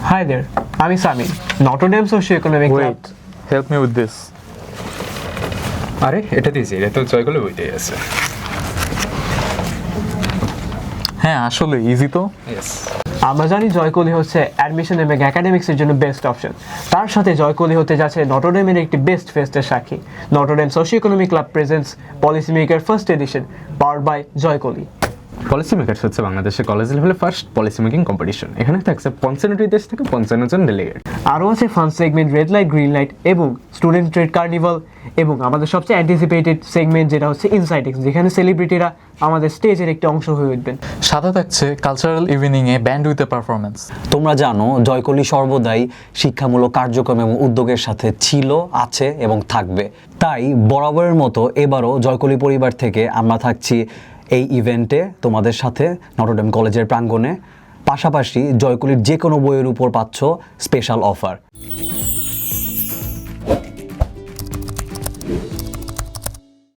Hi there, আমি Sami, Notre Dame socio economic club. Wait, help me with this. আরে এটা দিয়েছি, এটা তো জয়গুলো বইতেই আছে। হ্যাঁ আসলে ইজি তো। ইয়েস। আমরা জানি জয়কলি হচ্ছে অ্যাডমিশন এবং একাডেমিক্সের জন্য বেস্ট অপশন। তার সাথে জয়কলি হতে যাচ্ছে নটরডেমের একটি বেস্ট ফেস্টের সাক্ষী। Notre Dame socio economic club presents policy maker first edition, powered by Joykoli. Policy makers হচ্ছে বাংলাদেশের কলেজ লেভেলে ফার্স্ট পলিসি মেকিং কম্পিটিশন। এখানে থাকছে 55টি দেশ থেকে 55 জন ডেলিগেট। আরও আছে fun segment red light green light এবং স্টুডেন্ট ট্রেড কার্নিভাল, এবং আমাদের সবচেয়ে অ্যান্টিসিপেটেড সেগমেন্ট যেটা হচ্ছে ইনসাইটিক্স, যেখানে সেলিব্রিটিরা আমাদের স্টেজের একটি অংশ হয়ে উঠবেন। সাথে থাকছে কালচারাল ইভিনিংয়ে ব্যান্ড উইথ এ পারফরমেন্স। তোমরা জানো জয়কলি সর্বদাই শিক্ষামূলক কার্যক্রম এবং উদ্যোগের সাথে ছিল, আছে এবং থাকবে। তাই বরাবরের মতো এবারও জয়কলি পরিবার থেকে আমরা থাকছি এই ইভেন্টে তোমাদের সাথে নটরডেম কলেজের প্রাঙ্গণে। পাশাপাশি জয়কলির যে কোনো বইয়ের উপর পাচ্ছ স্পেশাল অফার।